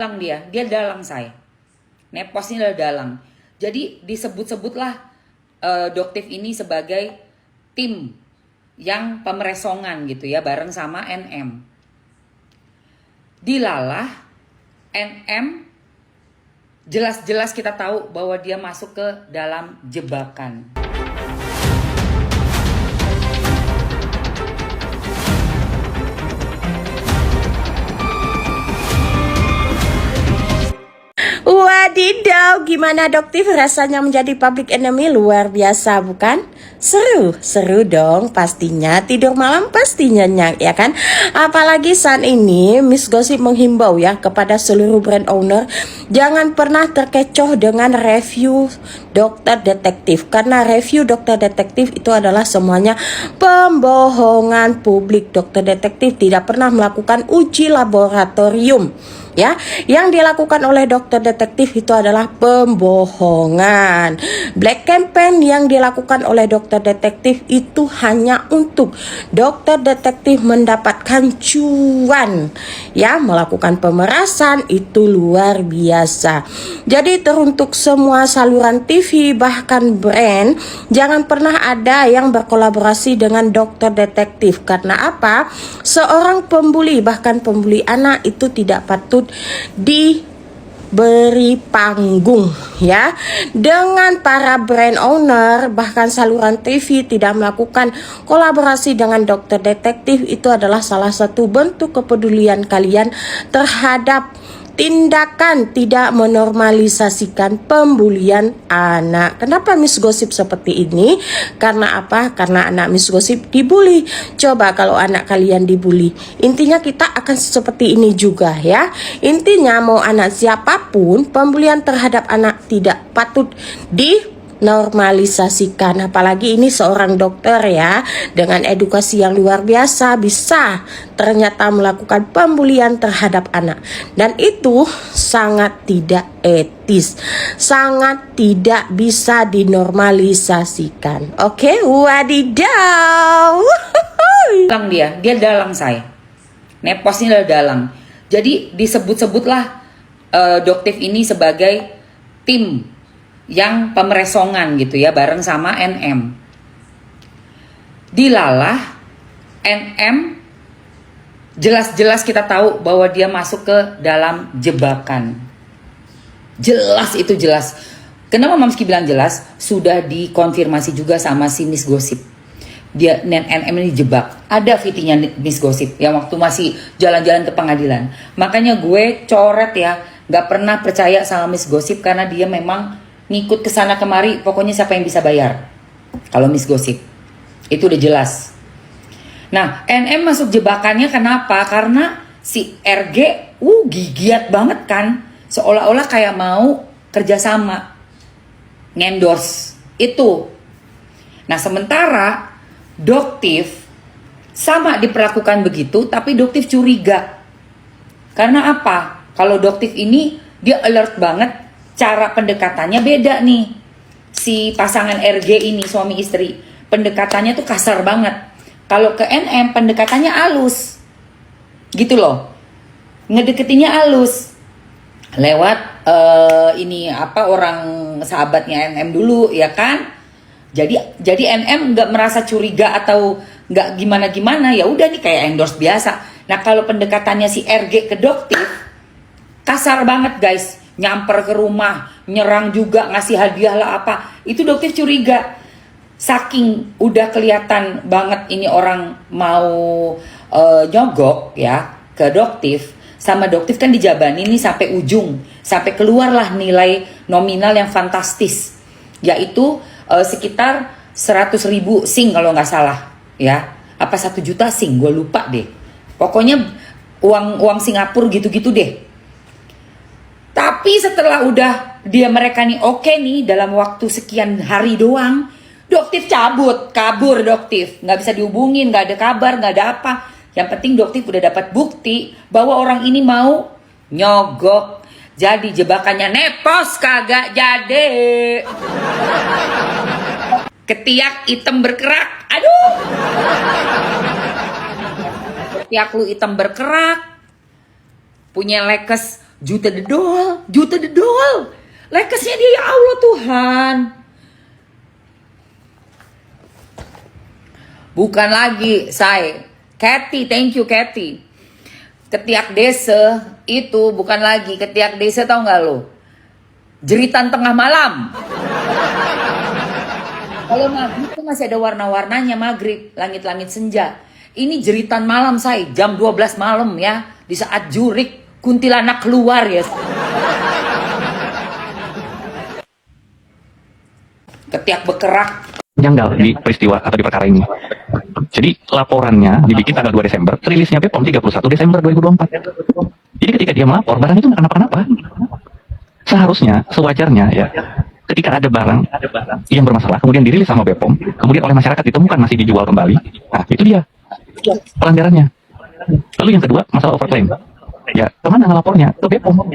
Dalang dia dalang saya. Neposnya adalah dalang. Jadi disebut-sebutlah Doktif ini sebagai tim yang pemeresongan gitu ya, bareng sama NM. Dilalah NM, jelas-jelas kita tahu bahwa dia masuk ke dalam jebakan. Wadidaw, gimana Doktif rasanya menjadi public enemy? Luar biasa bukan? Seru dong pastinya. Tidur malam pasti nyenyak ya kan? Apalagi saat ini Miss Gossip menghimbau ya kepada seluruh brand owner, jangan pernah terkecoh dengan review dokter detektif. Karena review dokter detektif itu adalah semuanya pembohongan publik. Dokter detektif tidak pernah melakukan uji laboratorium. Ya, yang dilakukan oleh dokter detektif itu adalah pembohongan. Black campaign yang dilakukan oleh dokter detektif itu hanya untuk dokter detektif mendapatkan cuan. Ya, melakukan pemerasan itu luar biasa. Jadi teruntuk semua saluran TV bahkan brand, jangan pernah ada yang berkolaborasi dengan dokter detektif. Karena apa? Seorang pembuli, bahkan pembuli anak itu tidak patut diberi panggung ya. Dengan para brand owner bahkan saluran TV tidak melakukan kolaborasi dengan dokter detektif, itu adalah salah satu bentuk kepedulian kalian terhadap tindakan tidak menormalisasikan pembulian anak. Kenapa Miss Gossip seperti ini? Karena apa? Karena anak Miss Gossip dibully. Coba kalau anak kalian dibully, intinya kita akan seperti ini juga ya. Intinya mau anak siapapun, pembulian terhadap anak tidak patut normalisasikan. Apalagi ini seorang dokter ya, dengan edukasi yang luar biasa bisa ternyata melakukan pembulian terhadap anak, dan itu sangat tidak etis, sangat tidak bisa dinormalisasikan. Oke, wadidaw. Dalang dia dalang saya. Neposnya adalah dalang. Jadi disebut-sebutlah Doktif ini sebagai tim yang pemeresongan gitu ya, bareng sama NM. Dilalah NM, jelas-jelas kita tahu bahwa dia masuk ke dalam jebakan. Jelas itu jelas. Kenapa Mamski bilang jelas? Sudah dikonfirmasi juga sama si Miss Gossip. Dia NM ini jebak. Ada VT-nya Miss Gossip yang waktu masih jalan-jalan ke pengadilan. Makanya gue coret ya, gak pernah percaya sama Miss Gossip karena dia memang ngikut ke sana kemari, pokoknya siapa yang bisa bayar. Kalau Miss Gossip itu udah jelas. Nah, NM masuk jebakannya kenapa? Karena si RG gigiat banget kan, seolah-olah kayak mau kerjasama, ngendorse itu. Nah, sementara Doktif sama diperlakukan begitu, tapi Doktif curiga. Karena apa? Kalau Doktif ini dia alert banget, cara pendekatannya beda nih. Si pasangan RG ini, suami istri, pendekatannya tuh kasar banget. Kalau ke NM pendekatannya halus. Gitu loh. Ngedeketinnya halus. Lewat orang sahabatnya NM dulu ya kan. Jadi NM nggak merasa curiga atau nggak gimana-gimana, ya udah nih kayak endorse biasa. Nah, kalau pendekatannya si RG ke Doktif kasar banget guys. Nyamper ke rumah, nyerang juga, ngasih hadiah lah apa. Itu Doktif curiga. Saking udah kelihatan banget ini orang mau nyogok ya ke Doktif. Sama Doktif kan dijabani nih sampai ujung. Sampai keluarlah nilai nominal yang fantastis. Yaitu sekitar 100.000 sing kalau nggak salah. Ya, apa 1 juta sing, gue lupa deh. Pokoknya uang Singapura gitu-gitu deh. Tapi setelah udah mereka nih oke nih dalam waktu sekian hari doang, Doktif kabur Doktif, nggak bisa dihubungin, nggak ada kabar, nggak ada apa. Yang penting Doktif udah dapat bukti bahwa orang ini mau nyogok. Jadi jebakannya nepos kagak jadi. Ketiak hitam berkerak, aduh. Ketiak lu hitam berkerak, punya lekes Juta dedol, juta dedol. Lekesnya dia, ya Allah Tuhan. Bukan lagi saya. Kathy, thank you Kathy. Ketiak desa itu bukan lagi ketiak desa, tau gak lo? Jeritan tengah malam. Kalau maghrib itu masih ada warna-warnanya maghrib, langit-langit senja. Ini jeritan malam saya, jam 12 malam ya. Di saat jurik, kuntilanak keluar ya. Ketiak bekerak. Janggal di peristiwa atau di perkara ini. Jadi laporannya dibikin tanggal 2 Desember, rilisnya BPOM 31 Desember 2024. Jadi ketika dia melapor, barang itu nggak kenapa-napa. Seharusnya, sewajarnya ya, ketika ada barang yang bermasalah, kemudian dirilis sama BPOM, kemudian oleh masyarakat ditemukan masih dijual kembali, nah itu dia pelanggarannya. Lalu yang kedua, masalah overclaim. Ya, kemana ngelapornya? Ke BPOM.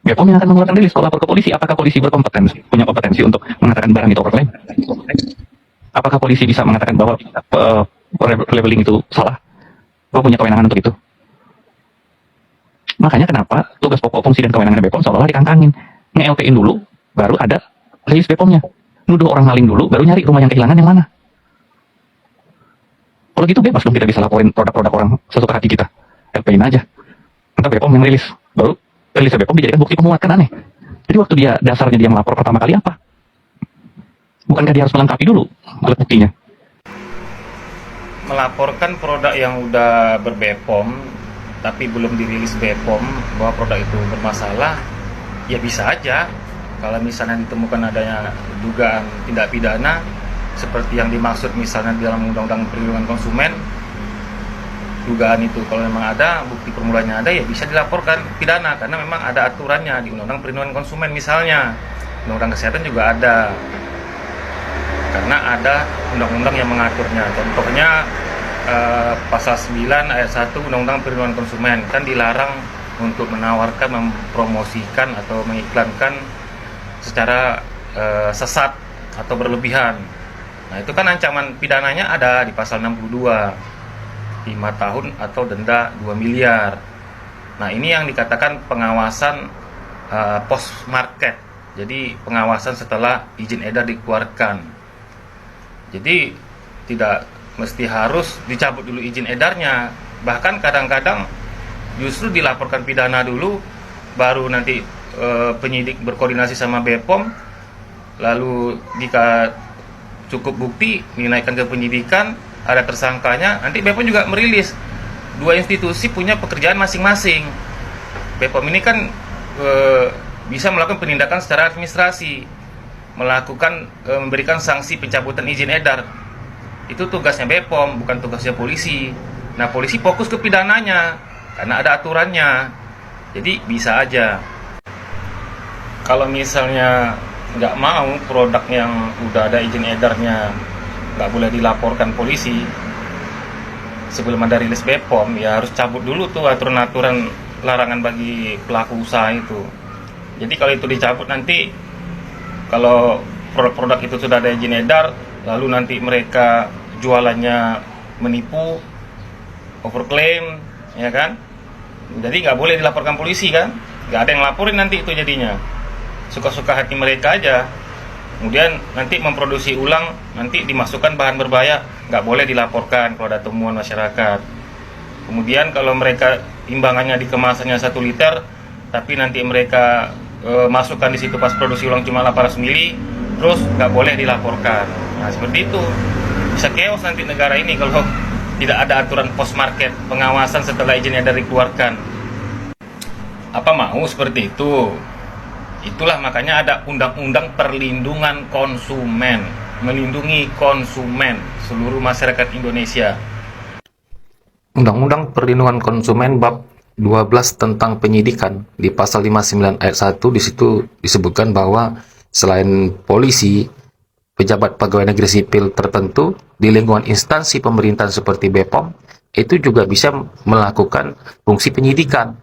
BPOM yang akan mengeluarkan rilis. Kalau lapor ke polisi, apakah polisi punya kompetensi untuk mengatakan barang itu overclaim? Apakah polisi bisa mengatakan bahwa labeling itu salah? Bahwa punya kewenangan untuk itu? Makanya kenapa tugas pokok, fungsi, dan kewenangan BPOM seolah-olah dikangkangin. Nge-LP-in dulu, baru ada rilis BPOM-nya. Nuduh orang maling dulu, baru nyari rumah yang kehilangan yang mana. Kalau gitu bebas dong kita bisa laporin produk-produk orang sesuka hati kita. LP-in aja. Entah BPOM yang rilis, baru rilis BPOM dijadikan bukti penguat, kan aneh. Jadi waktu dasarnya dia melapor pertama kali apa? Bukankah dia harus melengkapi dulu alat buktinya? Melaporkan produk yang udah ber-BPOM tapi belum dirilis BPOM bahwa produk itu bermasalah, ya bisa aja. Kalau misalnya ditemukan adanya dugaan tindak pidana seperti yang dimaksud misalnya di dalam Undang-Undang Perlindungan Konsumen, dugaan itu kalau memang ada, bukti permulaan ada, ya bisa dilaporkan pidana karena memang ada aturannya di Undang-Undang Perlindungan Konsumen misalnya. Undang-Undang Kesehatan juga ada. Karena ada undang-undang yang mengaturnya. Contohnya pasal 9 ayat 1 Undang-Undang Perlindungan Konsumen kan dilarang untuk menawarkan, mempromosikan atau mengiklankan secara sesat atau berlebihan. Nah, itu kan ancaman pidananya ada di pasal 62. 5 tahun atau denda 2 miliar. Nah, ini yang dikatakan pengawasan post market. Jadi pengawasan setelah izin edar dikeluarkan. Jadi tidak mesti harus dicabut dulu izin edarnya. Bahkan kadang-kadang justru dilaporkan pidana dulu, baru nanti penyidik berkoordinasi sama BPOM. Lalu jika cukup bukti dinaikkan ke penyidikan, ada tersangkanya, nanti BPOM juga merilis. Dua institusi punya pekerjaan masing-masing. BPOM ini kan bisa melakukan penindakan secara administrasi, memberikan sanksi pencabutan izin edar. Itu tugasnya BPOM, bukan tugasnya polisi. Nah, polisi fokus ke pidananya karena ada aturannya. Jadi bisa aja. Kalau misalnya nggak mau produk yang udah ada izin edarnya nggak boleh dilaporkan polisi, sebelum ada rilis BPOM ya harus cabut dulu tuh aturan-aturan larangan bagi pelaku usaha itu. Jadi kalau itu dicabut, nanti kalau produk-produk itu sudah ada izin edar, lalu nanti mereka jualannya menipu, overclaim, ya kan? Jadi nggak boleh dilaporkan polisi kan? Nggak ada yang laporin nanti itu jadinya. Suka-suka hati mereka aja. Kemudian nanti memproduksi ulang, nanti dimasukkan bahan berbahaya, nggak boleh dilaporkan kalau ada temuan masyarakat. Kemudian kalau mereka imbangannya di kemasannya 1 liter, tapi nanti mereka masukkan di situ pas produksi ulang cuma 800 mili, terus nggak boleh dilaporkan. Nah, seperti itu. Bisa chaos nanti negara ini kalau tidak ada aturan post market, pengawasan setelah izin edar dikeluarkan. Apa mau seperti itu? Itulah makanya ada Undang-Undang Perlindungan Konsumen, melindungi konsumen seluruh masyarakat Indonesia. Undang-Undang Perlindungan Konsumen bab 12 tentang penyidikan di pasal 59 ayat 1 di situ disebutkan bahwa selain polisi, pejabat pegawai negeri sipil tertentu di lingkungan instansi pemerintahan seperti BPOM itu juga bisa melakukan fungsi penyidikan.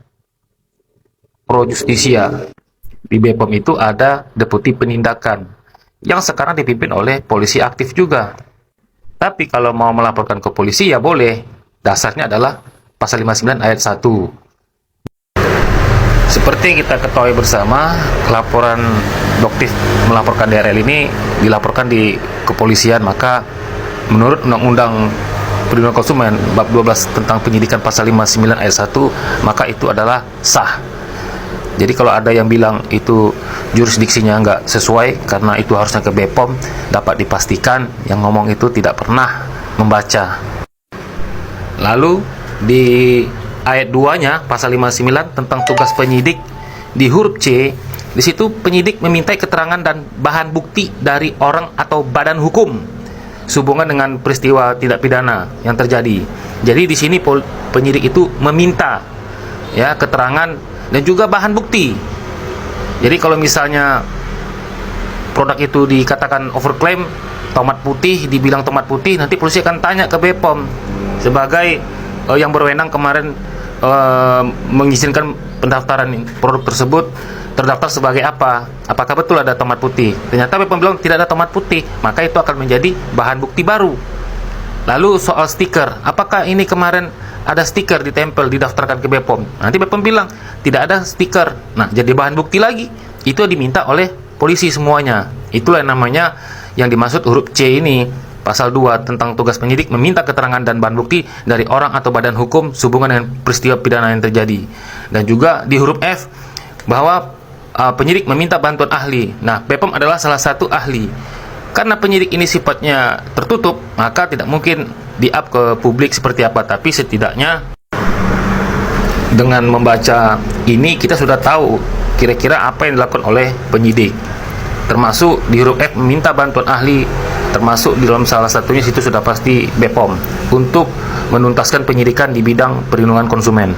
Pro Justisia. Di BPOM itu ada deputi penindakan yang sekarang dipimpin oleh polisi aktif juga. Tapi kalau mau melaporkan ke polisi ya boleh. Dasarnya adalah pasal 59 ayat 1. Seperti yang kita ketahui bersama, laporan Doktif melaporkan DRL ini dilaporkan di kepolisian, maka menurut Undang-Undang Perlindungan Konsumen bab 12 tentang penyidikan pasal 59 ayat 1, maka itu adalah sah. Jadi kalau ada yang bilang itu jurisdiksinya nggak sesuai karena itu harusnya ke BPOM, dapat dipastikan yang ngomong itu tidak pernah membaca. Lalu di ayat 2-nya pasal 59 tentang tugas penyidik di huruf C, di situ penyidik memintai keterangan dan bahan bukti dari orang atau badan hukum sehubungan dengan peristiwa tindak pidana yang terjadi. Jadi di sini penyidik itu meminta ya keterangan dan juga bahan bukti. Jadi kalau misalnya produk itu dikatakan overclaim, tomat putih, dibilang tomat putih, nanti polisi akan tanya ke BPOM sebagai yang berwenang kemarin mengizinkan pendaftaran produk tersebut terdaftar sebagai apa? Apakah betul ada tomat putih? Ternyata BPOM bilang tidak ada tomat putih, maka itu akan menjadi bahan bukti baru. Lalu soal stiker, apakah ini kemarin ada stiker ditempel didaftarkan ke BPOM? Nanti BPOM bilang tidak ada stiker. Nah, jadi bahan bukti lagi. Itu diminta oleh polisi semuanya. Itulah yang namanya yang dimaksud huruf C ini. Pasal 2 tentang tugas penyidik meminta keterangan dan bahan bukti dari orang atau badan hukum sehubungan dengan peristiwa pidana yang terjadi. Dan juga di huruf F bahwa penyidik meminta bantuan ahli. Nah, BPOM adalah salah satu ahli. Karena penyidik ini sifatnya tertutup, maka tidak mungkin di-up ke publik seperti apa. Tapi setidaknya dengan membaca ini kita sudah tahu kira-kira apa yang dilakukan oleh penyidik. Termasuk di huruf F meminta bantuan ahli, termasuk di dalam salah satunya situ sudah pasti BPOM untuk menuntaskan penyidikan di bidang perlindungan konsumen.